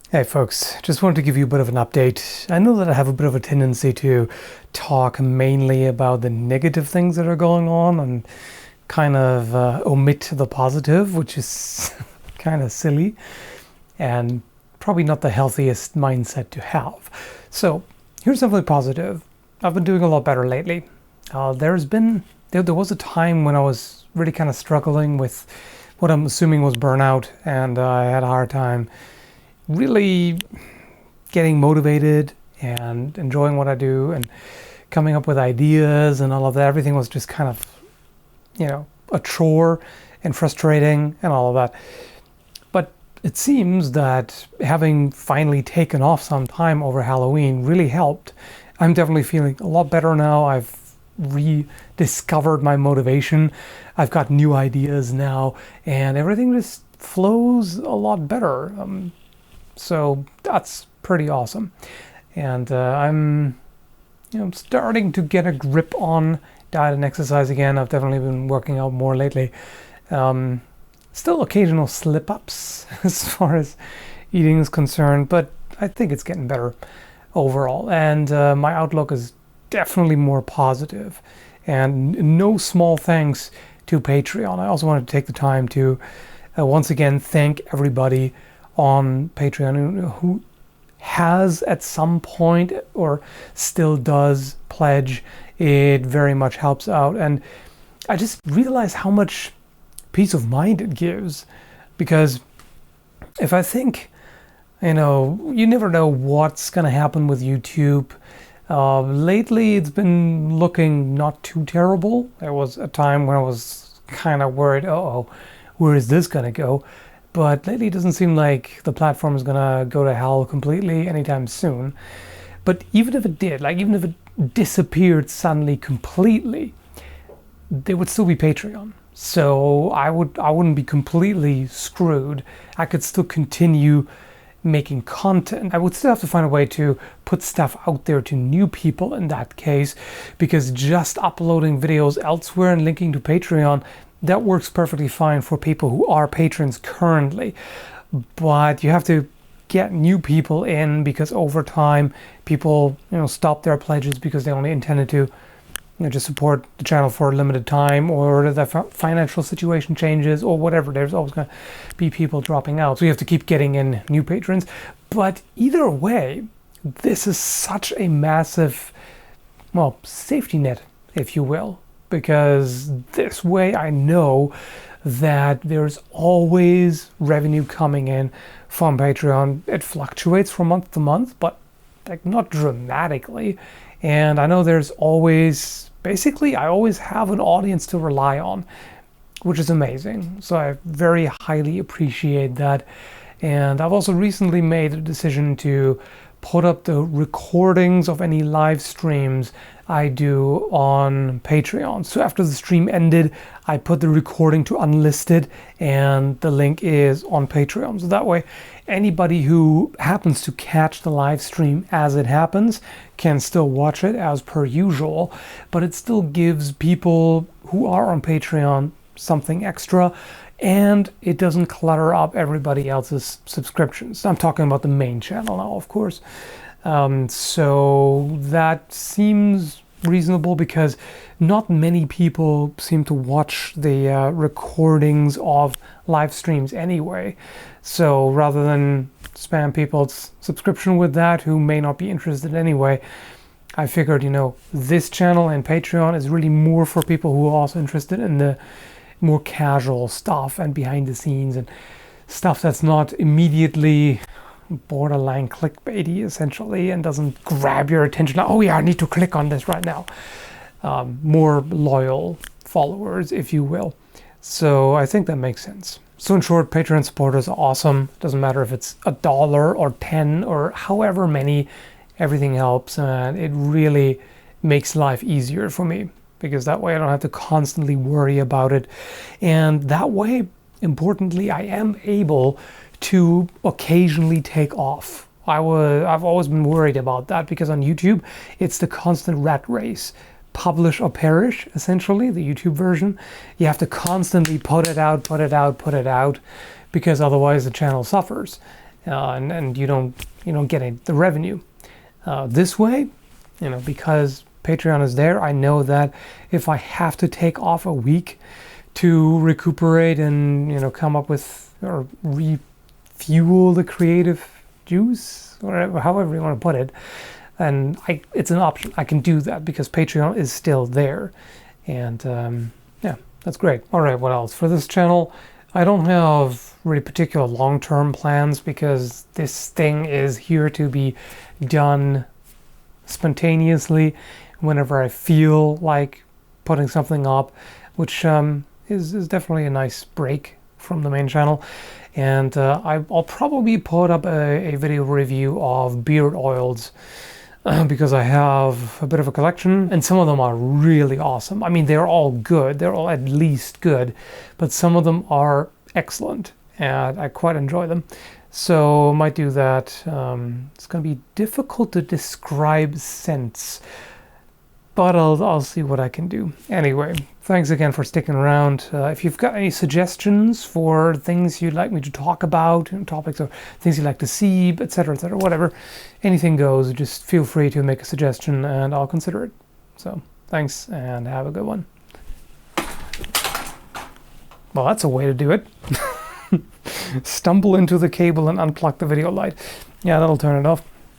Hey folks, just wanted to give you a bit of an update. I know that I have a bit of a tendency to talk mainly about the negative things that are going on and kind of omit the positive, which is kind of silly and probably not the healthiest mindset to have. So here's something positive. I've been doing a lot better lately. There was a time when I was really kind of struggling with what I'm assuming was burnout, and I had a hard time really getting motivated and enjoying what I do and coming up with ideas and all of that. Everything was just kind of, a chore and frustrating and all of that. But it seems that having finally taken off some time over Halloween really helped. I'm definitely feeling a lot better now. I've rediscovered my motivation. I've got new ideas now, and everything just flows a lot better. So that's pretty awesome. And I'm starting to get a grip on diet and exercise again. I've definitely been working out more lately. Still occasional slip ups as far as eating is concerned, but I think it's getting better overall. And my outlook is definitely more positive. And no small thanks to Patreon. I also wanted to take the time to once again thank everybody on Patreon who has at some point or still does pledge. It very much helps out, and I just realize how much peace of mind it gives, because if I think, you never know what's going to happen with YouTube. Lately it's been looking not too terrible. There was a time when I was kind of worried, where is this going to go? But lately it doesn't seem like the platform is gonna go to hell completely anytime soon. But even if it did, even if it disappeared suddenly completely, there would still be Patreon. So I wouldn't be completely screwed. I could still continue making content. I would still have to find a way to put stuff out there to new people in that case, because just uploading videos elsewhere and linking to Patreon, that works perfectly fine for people who are patrons currently. But you have to get new people in, because over time people stop their pledges because they only intended to just support the channel for a limited time, or the financial situation changes or whatever. There's always going to be people dropping out, so you have to keep getting in new patrons. But either way, this is such a massive, safety net, if you will, because this way I know that there's always revenue coming in from Patreon. It fluctuates from month to month, but not dramatically. And I know there's always, basically I always have an audience to rely on, which is amazing. So I very highly appreciate that. And I've also recently made a decision to put up the recordings of any live streams I do on Patreon. So after the stream ended, I put the recording to unlisted, and the link is on Patreon. So that way, anybody who happens to catch the live stream as it happens can still watch it as per usual, but it still gives people who are on Patreon something extra, and it doesn't clutter up everybody else's subscriptions. I'm talking about the main channel now, of course. So that seems reasonable, because not many people seem to watch the recordings of live streams anyway. So rather than spam people's subscription with that who may not be interested anyway, I figured, this channel and Patreon is really more for people who are also interested in the more casual stuff and behind the scenes and stuff that's not immediately borderline clickbaity essentially and doesn't grab your attention. Oh yeah, I need to click on this right now. More loyal followers, if you will. So I think that makes sense. So in short, Patreon supporters are awesome. Doesn't matter if it's $1 or 10 or however many, everything helps, and it really makes life easier for me, because that way I don't have to constantly worry about it. And that way, importantly, I am able to occasionally take off. I've always been worried about that, because on YouTube, it's the constant rat race. Publish or perish, essentially, the YouTube version. You have to constantly put it out, because otherwise the channel suffers. and you don't get the revenue. This way, because Patreon is there, I know that if I have to take off a week to recuperate and come up with or refuel the creative juice, or however you want to put it, and it's an option. I can do that because Patreon is still there, and yeah, that's great. All right, what else for this channel? I don't have really particular long-term plans because this thing is here to be done spontaneously whenever I feel like putting something up, which is definitely a nice break from the main channel. And I'll probably put up a video review of beard oils because I have a bit of a collection, and some of them are really awesome. I mean, they're all good. They're all at least good, but some of them are excellent, and I quite enjoy them. So I might do that. It's going to be difficult to describe scents, but I'll see what I can do. Anyway, thanks again for sticking around. If you've got any suggestions for things you'd like me to talk about, topics or things you'd like to see, etc., whatever, anything goes. Just feel free to make a suggestion and I'll consider it. So thanks and have a good one. Well, that's a way to do it. Stumble into the cable and unplug the video light. Yeah, that'll turn it off.